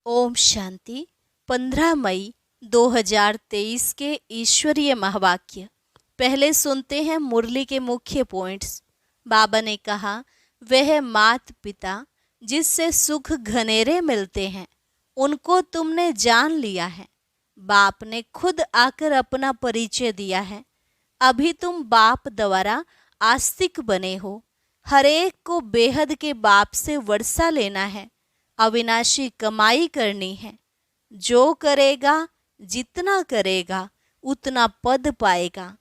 ओम शांति। 15 मई 2023 के ईश्वरीय महावाक्य। पहले सुनते हैं मुरली के मुख्य पॉइंट्स। बाबा ने कहा, वह मात पिता जिससे सुख घनेरे मिलते हैं उनको तुमने जान लिया है। बाप ने खुद आकर अपना परिचय दिया है। अभी तुम बाप द्वारा आस्तिक बने हो। हरेक को बेहद के बाप से वर्षा लेना है। अविनाशी कमाई करनी है। जो करेगा, जितना करेगा उतना पद पाएगा।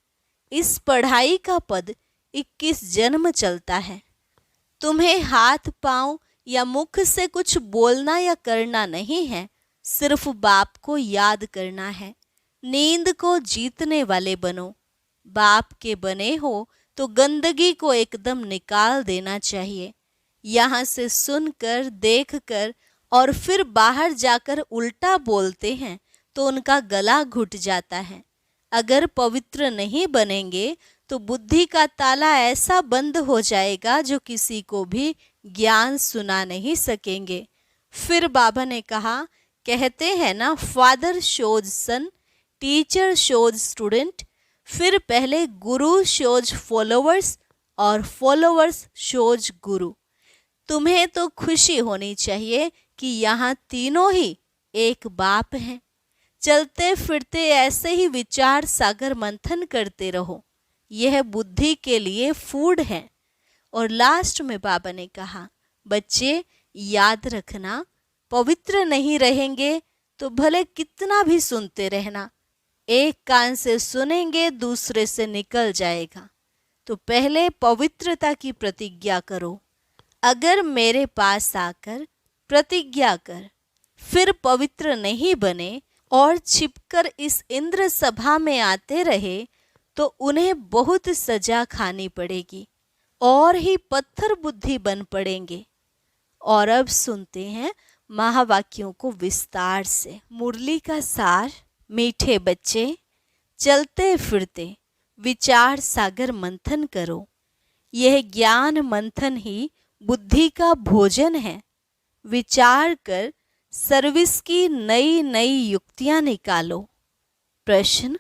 इस पढ़ाई का पद 21 जन्म चलता है। तुम्हें हाथ पांव या मुख से कुछ बोलना या करना नहीं है, सिर्फ बाप को याद करना है। नींद को जीतने वाले बनो। बाप के बने हो तो गंदगी को एकदम निकाल देना चाहिए। यहाँ से सुनकर, देखकर और फिर बाहर जाकर उल्टा बोलते हैं तो उनका गला घुट जाता है। अगर पवित्र नहीं बनेंगे तो बुद्धि का ताला ऐसा बंद हो जाएगा जो किसी को भी ज्ञान सुना नहीं सकेंगे। फिर बाबा ने कहा, कहते हैं ना, फादर शोज सन, टीचर शोज स्टूडेंट। फिर पहले गुरु शोज फॉलोवर्स और फॉलोवर्स शोज गुरु। तुम्हें तो खुशी होनी चाहिए कि यहाँ तीनों ही एक बाप हैं। चलते फिरते ऐसे ही विचार सागर मंथन करते रहो। यह बुद्धि के लिए फूड है। और लास्ट में बाबा ने कहा, बच्चे याद रखना, पवित्र नहीं रहेंगे तो भले कितना भी सुनते रहना। एक कान से सुनेंगे, दूसरे से निकल जाएगा। तो पहले पवित्रता की प्रतिज्ञा करो। अगर मेरे पास आकर प्रतिज्ञा कर, फिर पवित्र नहीं बने और छिपकर इस इंद्र सभा में आते रहे तो उन्हें बहुत सजा खानी पड़ेगी और ही पत्थर बुद्धि बन पड़ेंगे। और अब सुनते हैं महावाक्यों को विस्तार से। मुरली का सार। मीठे बच्चे, चलते फिरते विचार सागर मंथन करो। यह ज्ञान मंथन ही बुद्धि का भोजन है। विचार कर सर्विस की नई नई युक्तियां निकालो। प्रश्न,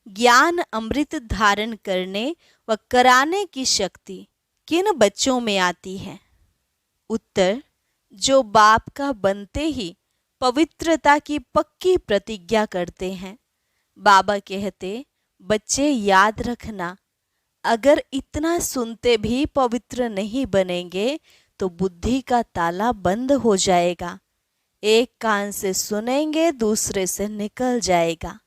ज्ञान अमृत धारण करने व कराने की शक्ति किन बच्चों में आती है? उत्तर, जो बाप का बनते ही पवित्रता की पक्की प्रतिज्ञा करते हैं। बाबा कहते, बच्चे याद रखना, अगर इतना सुनते भी पवित्र नहीं बनेंगे तो बुद्धि का ताला बंद हो जाएगा। एक कान से सुनेंगे, दूसरे से निकल जाएगा।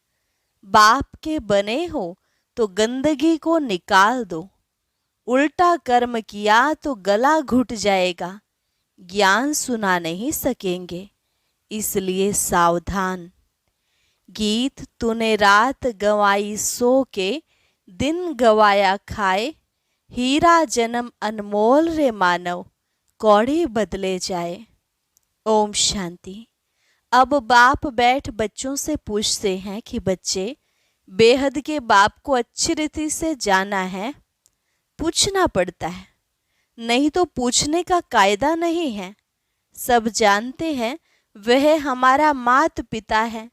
बाप के बने हो तो गंदगी को निकाल दो। उल्टा कर्म किया तो गला घुट जाएगा। ज्ञान सुना नहीं सकेंगे, इसलिए सावधान। गीत, तूने रात गंवाई सो के, दिन गवाया खाए। हीरा जन्म अनमोल रे मानव, कौड़ी बदले जाए। ओम शांति। अब बाप बैठ बच्चों से पूछते हैं कि बच्चे, बेहद के बाप को अच्छी रीति से जाना है? पूछना पड़ता है, नहीं तो पूछने का कायदा नहीं है। सब जानते हैं वह हमारा मात पिता है।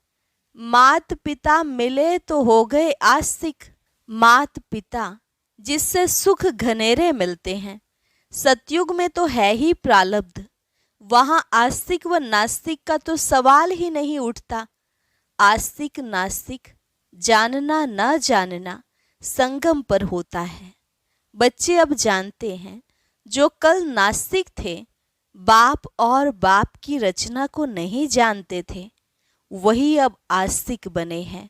मात पिता मिले तो हो गए आस्तिक। मात पिता जिससे सुख घनेरे मिलते हैं। सतयुग में तो है ही प्रारब्ध, वहां आस्तिक व नास्तिक का तो सवाल ही नहीं उठता। आस्तिक नास्तिक, जानना न जानना संगम पर होता है। बच्चे अब जानते हैं, जो कल नास्तिक थे, बाप और बाप की रचना को नहीं जानते थे, वही अब आस्तिक बने हैं।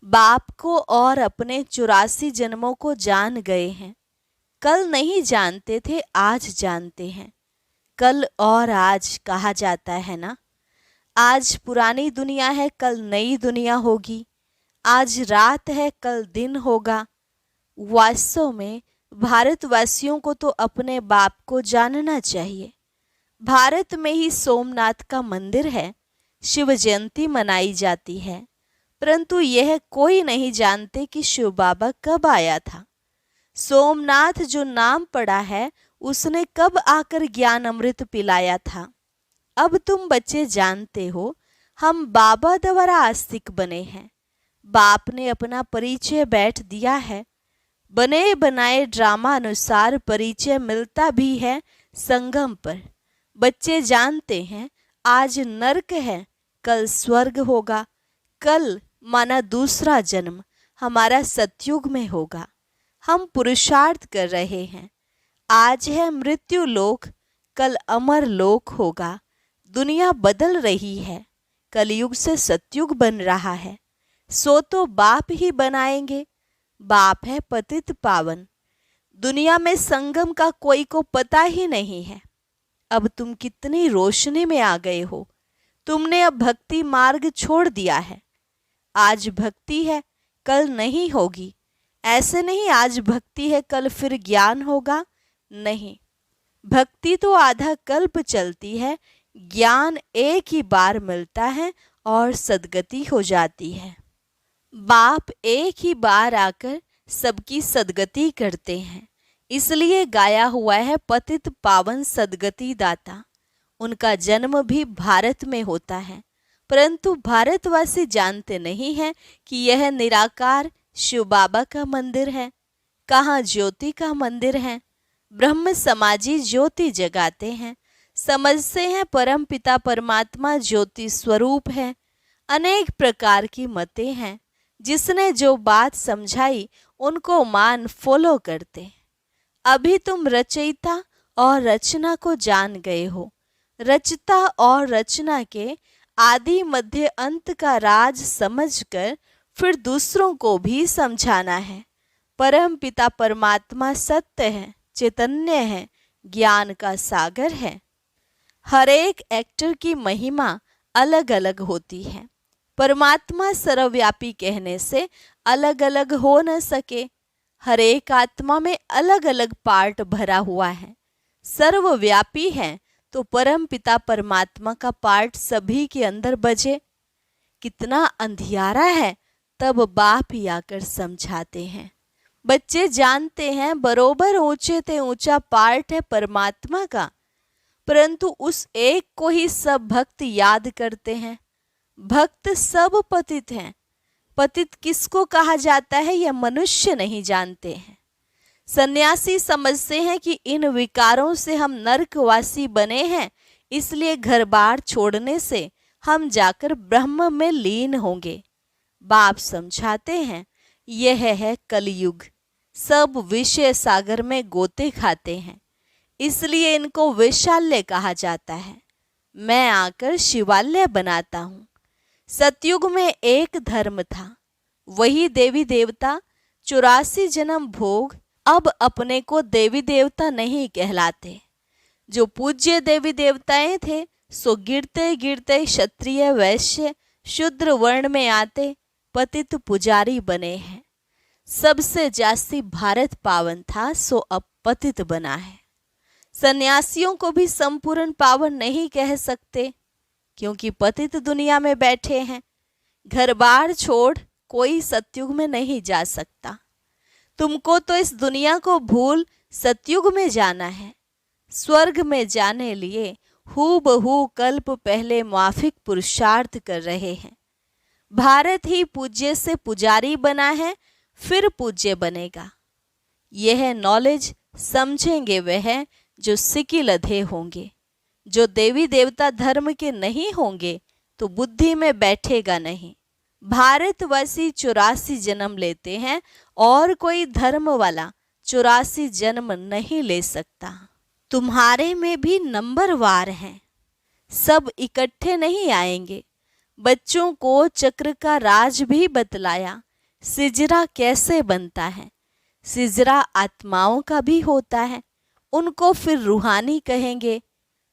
बाप को और अपने 84 जन्मों को जान गए हैं। कल नहीं जानते थे, आज जानते हैं। कल और आज कहा जाता है ना। आज पुरानी दुनिया है, कल नई दुनिया होगी। आज रात है, कल दिन होगा। वास्तव में भारतवासियों को तो अपने बाप को जानना चाहिए। भारत में ही सोमनाथ का मंदिर है, शिव जयंती मनाई जाती है, परंतु यह कोई नहीं जानते कि शिव बाबा कब आया था। सोमनाथ जो नाम पड़ा है, उसने कब आकर ज्ञान अमृत पिलाया था। अब तुम बच्चे जानते हो, हम बाबा द्वारा आस्तिक बने हैं। बाप ने अपना परिचय बैठ दिया है। बने बनाए ड्रामा अनुसार परिचय मिलता भी है संगम पर। बच्चे जानते हैं, आज नर्क है, कल स्वर्ग होगा। कल माना दूसरा जन्म हमारा सतयुग में होगा। हम पुरुषार्थ कर रहे हैं। आज है मृत्यु लोक, कल अमर लोक होगा। दुनिया बदल रही है, कलयुग से सतयुग बन रहा है। सो तो बाप ही बनाएंगे। बाप है पतित पावन। दुनिया में संगम का कोई को पता ही नहीं है। अब तुम कितनी रोशनी में आ गए हो। तुमने अब भक्ति मार्ग छोड़ दिया है। आज भक्ति है, कल नहीं होगी। ऐसे नहीं आज भक्ति है, कल फिर ज्ञान होगा। नहीं, भक्ति तो आधा कल्प चलती है, ज्ञान एक ही बार मिलता है और सद्गति हो जाती है। बाप एक ही बार आकर सबकी सद्गति करते हैं। इसलिए गाया हुआ है पतित पावन सद्गति दाता। उनका जन्म भी भारत में होता है, परंतु भारतवासी जानते नहीं हैं कि यह निराकार शिव बाबा का मंदिर है। कहाँ ज्योति का मंदिर है। ब्रह्म समाजी ज्योति जगाते हैं। समझते हैं परम पिता परमात्मा ज्योति स्वरूप है। अनेक प्रकार की मतें हैं। जिसने जो बात समझाई उनको मान फॉलो करते। अभी तुम रचयिता और रचना को जान गए हो। रचता और रचना के आदि मध्य अंत का राज समझकर फिर दूसरों को भी समझाना है। परम पिता परमात्मा सत्य है, चैतन्य है, ज्ञान का सागर है। हर एक एक्टर की महिमा अलग अलग होती है। परमात्मा सर्वव्यापी कहने से अलग अलग हो न सके। हर एक आत्मा में अलग अलग पार्ट भरा हुआ है। सर्वव्यापी है तो परम पिता परमात्मा का पार्ट सभी के अंदर बजे। कितना अंधियारा है, तब बाप ही आकर समझाते हैं। बच्चे जानते हैं बरोबर ऊंचे ते ऊंचा पार्ट है परमात्मा का, परंतु उस एक को ही सब भक्त याद करते हैं। भक्त सब पतित हैं। पतित किसको कहा जाता है यह मनुष्य नहीं जानते हैं। सन्यासी समझते हैं कि इन विकारों से हम नरकवासी बने हैं, इसलिए घर बार छोड़ने से हम जाकर ब्रह्म में लीन होंगे। बाप समझाते हैं यह है कलयुग। सब विषय सागर में गोते खाते हैं, इसलिए इनको वैशाल्य कहा जाता है। मैं आकर शिवालय बनाता हूँ। सतयुग में एक धर्म था, वही देवी देवता 84 जन्म भोग अब अपने को देवी देवता नहीं कहलाते। जो पूज्य देवी देवताएं थे सो गिरते गिरते क्षत्रिय वैश्य शूद्र वर्ण में आते पतित पुजारी बने हैं। सबसे जास्ती भारत पावन था सो अब पतित बना है। सन्यासियों को भी संपूर्ण पावन नहीं कह सकते, क्योंकि पतित दुनिया में बैठे हैं। घर बार छोड़ कोई सतयुग में नहीं जा सकता। तुमको तो इस दुनिया को भूल सतयुग में जाना है। स्वर्ग में जाने लिए हूबहू कल्प पहले माफिक पुरुषार्थ कर रहे हैं। भारत ही पूज्य से पुजारी बना है, फिर पूज्य बनेगा। यह नॉलेज समझेंगे वह जो सिक्की लधे होंगे। जो देवी देवता धर्म के नहीं होंगे तो बुद्धि में बैठेगा नहीं। भारतवासी 84 जन्म लेते हैं और कोई धर्म वाला 84 जन्म नहीं ले सकता। तुम्हारे में भी नंबरवार हैं, सब इकट्ठे नहीं आएंगे। बच्चों को चक्र का राज भी बतलाया, सिजरा कैसे बनता है। सिजरा आत्माओं का भी होता है, उनको फिर रूहानी कहेंगे।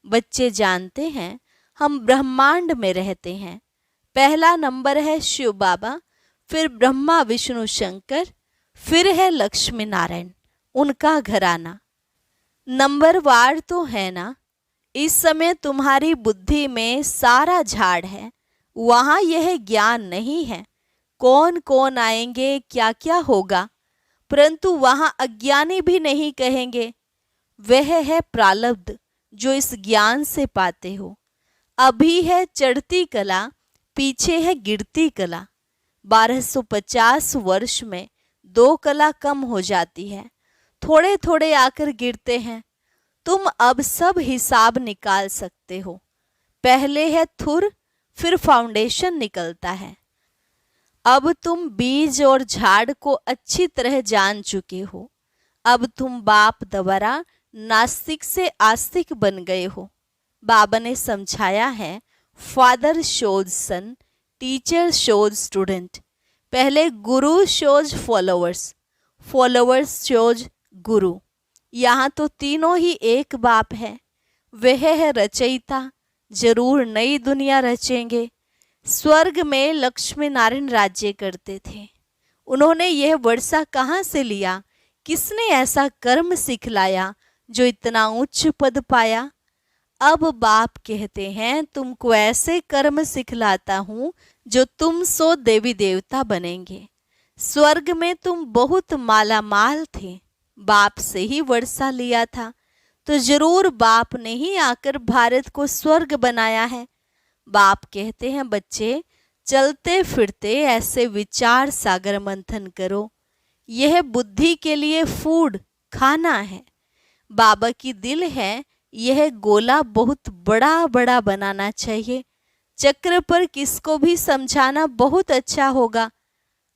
बच्चे जानते हैं हम ब्रह्मांड में रहते हैं। पहला नंबर है शिव बाबा, फिर ब्रह्मा विष्णु शंकर, फिर है लक्ष्मी नारायण, उनका घराना। नंबरवार तो है ना। इस समय तुम्हारी बुद्धि में सारा झाड़ है, वहाँ यह ज्ञान नहीं है कौन कौन आएंगे क्या क्या होगा, परंतु वहाँ अज्ञानी भी नहीं कहेंगे। वह है प्रारब्ध जो इस ज्ञान से पाते हो। अभी है चढ़ती कला, पीछे है गिरती कला। 1250 वर्ष में 2 कला कम हो जाती है, थोड़े थोड़े आकर गिरते हैं। तुम अब सब हिसाब निकाल सकते हो। पहले है थुर, फिर फाउंडेशन निकलता है। अब तुम बीज और झाड़ को अच्छी तरह जान चुके हो। अब तुम बाप द्वारा नास्तिक से आस्तिक बन गए हो। बाबा ने समझाया है, फादर शोज सन, टीचर शोज स्टूडेंट। पहले गुरु शोज फॉलोअर्स, फॉलोअर्स शोज गुरु। यहाँ तो तीनों ही एक बाप है। वह है रचयिता, जरूर नई दुनिया रचेंगे। स्वर्ग में लक्ष्मी नारायण राज्य करते थे। उन्होंने यह वर्षा कहाँ से लिया? किसने ऐसा कर्म सिखलाया जो इतना उच्च पद पाया? अब बाप कहते हैं, तुमको ऐसे कर्म सिखलाता हूँ जो तुम सो देवी देवता बनेंगे। स्वर्ग में तुम बहुत माला माल थे, बाप से ही वर्षा लिया था, तो जरूर बाप ने ही आकर भारत को स्वर्ग बनाया है। बाप कहते हैं, बच्चे चलते फिरते ऐसे विचार सागर मंथन करो। यह बुद्धि के लिए फूड, खाना है। बाबा की दिल है, यह गोला बहुत बड़ा बड़ा बनाना चाहिए। चक्र पर किसको भी समझाना बहुत अच्छा होगा।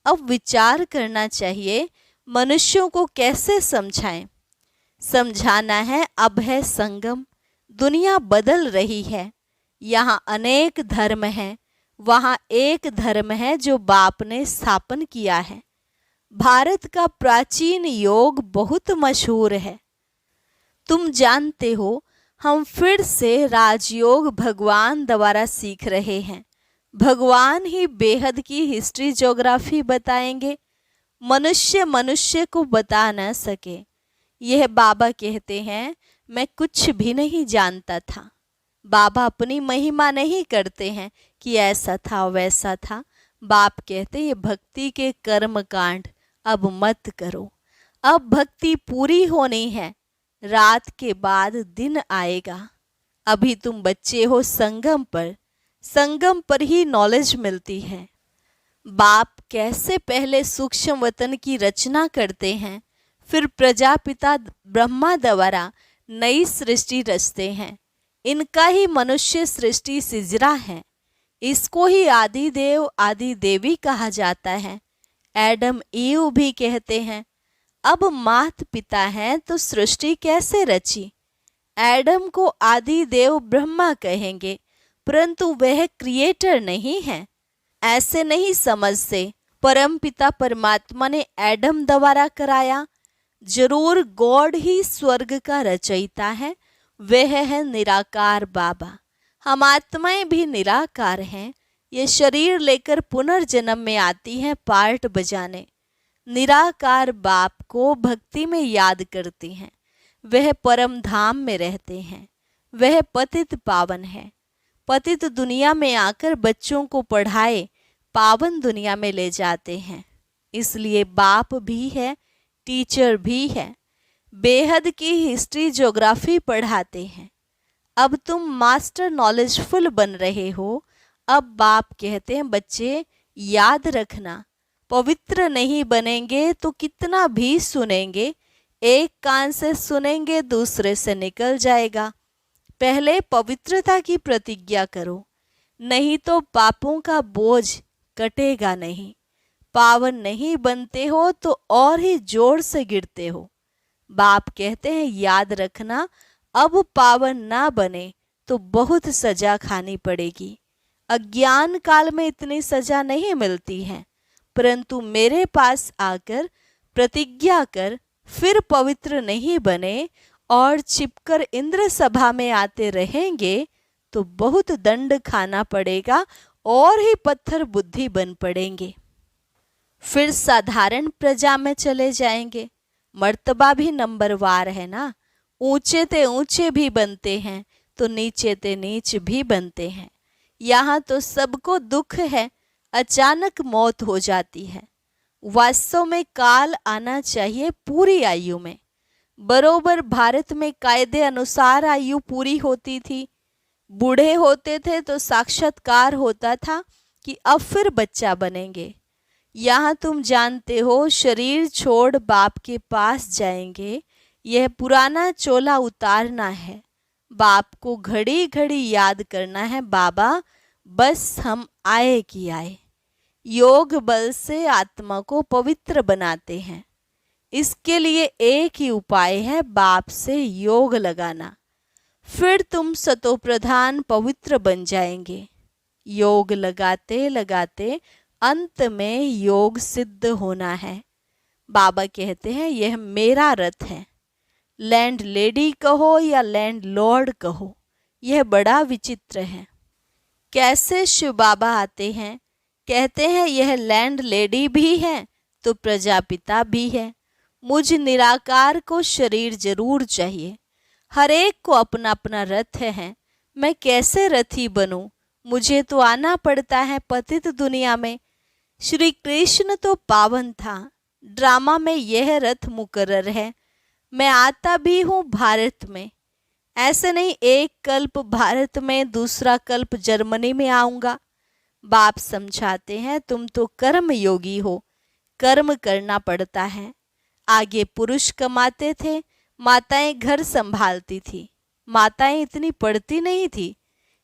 अब विचार करना चाहिए, मनुष्यों को कैसे समझाएं। समझाना है, अब है संगम। दुनिया बदल रही है। यहाँ अनेक धर्म हैं, वहाँ एक धर्म है जो बाप ने स्थापन किया है। भारत का प्राचीन योग बहुत मशहूर है। तुम जानते हो, हम फिर से राजयोग भगवान द्वारा सीख रहे हैं। भगवान ही बेहद की हिस्ट्री ज्योग्राफी बताएंगे। मनुष्य मनुष्य को बता न सके। यह बाबा कहते हैं, मैं कुछ भी नहीं जानता था। बाबा अपनी महिमा नहीं करते हैं कि ऐसा था वैसा था। बाप कहते, ये भक्ति के कर्म कांड अब मत करो। अब भक्ति पूरी होनी है, रात के बाद दिन आएगा। अभी तुम बच्चे हो संगम पर ही नॉलेज मिलती है। बाप कैसे पहले सूक्ष्म वतन की रचना करते हैं, फिर प्रजापिता ब्रह्मा द्वारा नई सृष्टि रचते हैं। इनका ही मनुष्य सृष्टि सिजरा है। इसको ही आदि देव आदि देवी कहा जाता है। एडम ईव भी कहते हैं। अब मात पिता हैं तो सृष्टि कैसे रची? एडम को आदि देव ब्रह्मा कहेंगे, परंतु वह क्रिएटर नहीं है। ऐसे नहीं समझते। परम पिता परमात्मा ने एडम द्वारा कराया। जरूर गॉड ही स्वर्ग का रचयिता है। वह है निराकार बाबा। हम आत्माएं भी निराकार हैं। ये शरीर लेकर पुनर्जन्म में आती हैं पार्ट बजाने। निराकार बाप को भक्ति में याद करती हैं। वह परम धाम में रहते हैं। वह पतित पावन है। पतित दुनिया में आकर बच्चों को पढ़ाए पावन दुनिया में ले जाते हैं। इसलिए बाप भी है, टीचर भी है। बेहद की हिस्ट्री ज्योग्राफी पढ़ाते हैं। अब तुम मास्टर नॉलेजफुल बन रहे हो। अब बाप कहते हैं, बच्चे याद रखना, पवित्र नहीं बनेंगे तो कितना भी सुनेंगे। एक कान से सुनेंगे, दूसरे से निकल जाएगा। पहले पवित्रता की प्रतिज्ञा करो, नहीं तो पापों का बोझ कटेगा नहीं। पावन नहीं बनते हो तो और ही जोर से गिरते हो। बाप कहते हैं, याद रखना, अब पावन ना बने तो बहुत सजा खानी पड़ेगी। अज्ञान काल में इतनी सजा नहीं मिलती है, परंतु मेरे पास आकर प्रतिज्ञा कर, फिर पवित्र नहीं बने और छिपकर इंद्र सभा में आते रहेंगे तो बहुत दंड खाना पड़ेगा और ही पत्थर बुद्धि बन पड़ेंगे। फिर साधारण प्रजा में चले जाएंगे। मर्तबा भी नंबरवार है ना। ऊंचे ते ऊंचे भी बनते हैं तो नीचे ते नीच भी बनते हैं। यहाँ तो सबको दुख है, अचानक मौत हो जाती है। वास्तव में काल आना चाहिए पूरी आयु में। बरोबर भारत में कायदे अनुसार आयु पूरी होती थी। बूढ़े होते थे तो साक्षात्कार होता था कि अब फिर बच्चा बनेंगे। यहाँ तुम जानते हो शरीर छोड़ बाप के पास जाएंगे। यह पुराना चोला उतारना है। बाप को घड़ी घड़ी याद करना है, बाबा बस हम आए कि आए। योग बल से आत्मा को पवित्र बनाते हैं। इसके लिए एक ही उपाय है, बाप से योग लगाना। फिर तुम सतोप्रधान पवित्र बन जाएंगे। योग लगाते लगाते अंत में योग सिद्ध होना है। बाबा कहते हैं यह मेरा रथ है। लैंड लेडी कहो या लैंड लॉर्ड कहो, यह बड़ा विचित्र है। कैसे शिव बाबा आते हैं, कहते हैं यह लैंड लेडी भी है तो प्रजापिता भी है। मुझ निराकार को शरीर जरूर चाहिए। हर एक को अपना अपना रथ है। मैं कैसे रथी बनूं? मुझे तो आना पड़ता है पतित दुनिया में। श्री कृष्ण तो पावन था, ड्रामा में यह रथ मुकर्रर है। मैं आता भी हूँ भारत में। ऐसे नहीं एक कल्प भारत में, दूसरा कल्प जर्मनी में आऊंगा। बाप समझाते हैं तुम तो कर्म योगी हो, कर्म करना पड़ता है। आगे पुरुष कमाते थे, माताएं घर संभालती थी। माताएं इतनी पढ़ती नहीं थी,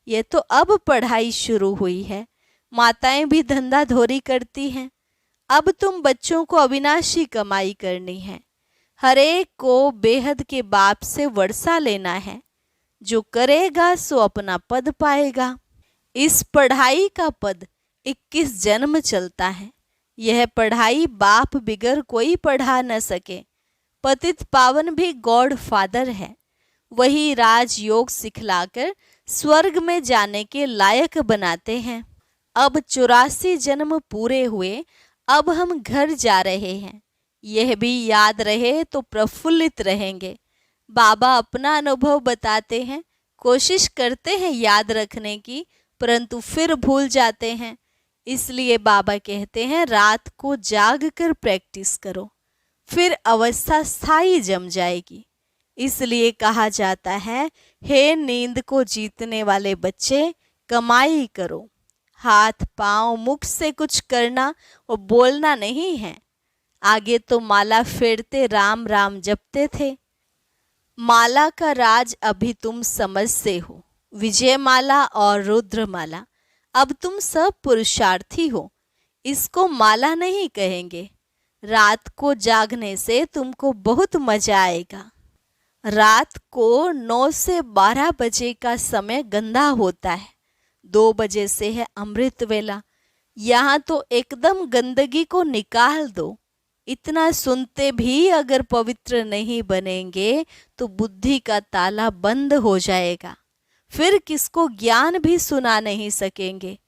ये तो अब पढ़ाई शुरू हुई है। माताएं भी धंधा धोरी करती हैं। अब तुम बच्चों को अविनाशी कमाई करनी है। हर एक को बेहद के बाप से वर्षा लेना है। जो करेगा सो अपना पद पाएगा। इस पढ़ाई का पद 21 जन्म चलता है। यह पढ़ाई बाप बिगर कोई पढ़ा न सके। पतित पावन भी गॉड फादर है। वही राजयोग सिखलाकर स्वर्ग में जाने के लायक बनाते हैं। अब 84 जन्म पूरे हुए, अब हम घर जा रहे हैं। यह भी याद रहे तो प्रफुल्लित रहेंगे। बाबा अपना अनुभव बताते हैं। कोशिश करते हैं याद रखने की, परंतु फिर भूल जाते हैं। इसलिए बाबा कहते हैं रात को जाग कर प्रैक्टिस करो, फिर अवस्था स्थायी जम जाएगी। इसलिए कहा जाता है हे नींद को जीतने वाले बच्चे, कमाई करो। हाथ पांव मुख से कुछ करना और बोलना नहीं है। आगे तो माला फेरते राम राम जपते थे। माला का राज अभी तुम समझते हो। विजय माला और रुद्र माला। अब तुम सब पुरुषार्थी हो, इसको माला नहीं कहेंगे। रात को जागने से तुमको बहुत मजा आएगा। रात को 9 से 12 बजे का समय गंदा होता है। 2 बजे से है अमृत वेला। यहाँ तो एकदम गंदगी को निकाल दो। इतना सुनते भी अगर पवित्र नहीं बनेंगे तो बुद्धि का ताला बंद हो जाएगा। फिर किसको ज्ञान भी सुना नहीं सकेंगे।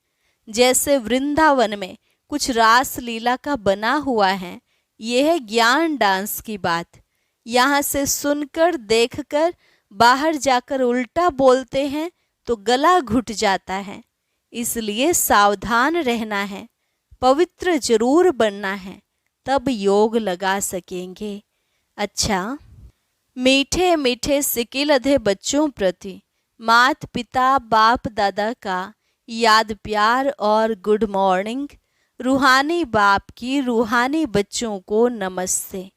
जैसे वृंदावन में कुछ रास लीला का बना हुआ है, यह है ज्ञान डांस की बात। यहाँ से सुनकर देखकर बाहर जाकर उल्टा बोलते हैं तो गला घुट जाता है। इसलिए सावधान रहना है, पवित्र जरूर बनना है, तब योग लगा सकेंगे। अच्छा, मीठे मीठे सिकिलधे बच्चों प्रति मात पिता बाप दादा का याद प्यार और गुड मॉर्निंग। रूहानी बाप की रूहानी बच्चों को नमस्ते।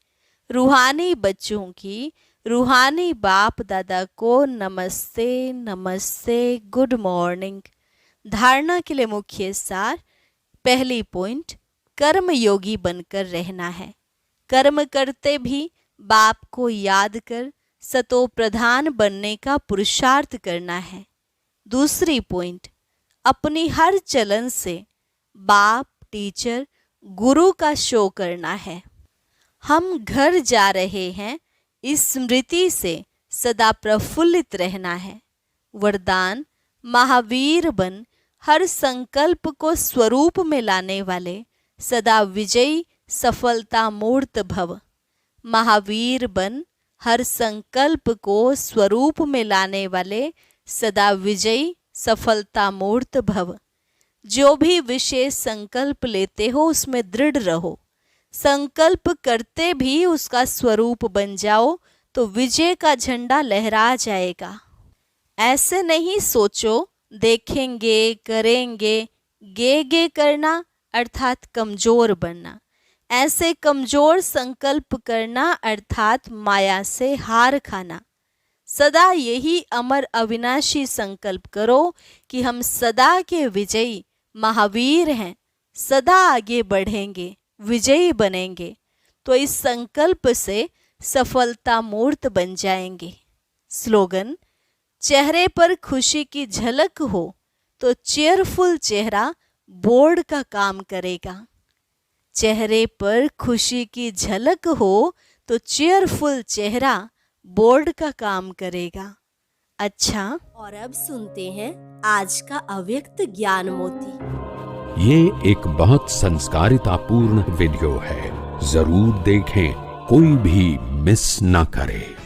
रूहानी बच्चों की रूहानी बाप दादा को नमस्ते नमस्ते, गुड मॉर्निंग। धारणा के लिए मुख्य सार। पहली पॉइंट, कर्म योगी बनकर रहना है। कर्म करते भी बाप को याद कर सतो प्रधान बनने का पुरुषार्थ करना है। दूसरी पॉइंट, अपनी हर चलन से बाप टीचर गुरु का शो करना है। हम घर जा रहे हैं, इस स्मृति से सदा प्रफुल्लित रहना है। वरदान, महावीर बन हर संकल्प को स्वरूप में लाने वाले सदा विजयी सफलता मूर्त भव। महावीर बन हर संकल्प को स्वरूप में लाने वाले सदा विजयी सफलता मूर्त भव। जो भी विशेष संकल्प लेते हो उसमें दृढ़ रहो। संकल्प करते भी उसका स्वरूप बन जाओ तो विजय का झंडा लहरा जाएगा। ऐसे नहीं सोचो, देखेंगे, करेंगे। गे गे करना अर्थात कमजोर बनना। ऐसे कमजोर संकल्प करना अर्थात माया से हार खाना। सदा यही अमर अविनाशी संकल्प करो कि हम सदा के विजयी महावीर हैं, सदा आगे बढ़ेंगे, विजयी बनेंगे। तो इस संकल्प से सफलता मूर्त बन जाएंगे। स्लोगन: चेहरे पर खुशी की झलक हो तो चेयरफुल चेहरा बोर्ड का काम करेगा। चेहरे पर खुशी की झलक हो तो चेयरफुल चेहरा बोर्ड का काम करेगा। अच्छा, और अब सुनते हैं आज का अव्यक्त ज्ञान मोती। ये एक बहुत संस्कारितापूर्ण वीडियो है, जरूर देखें, कोई भी मिस ना करे।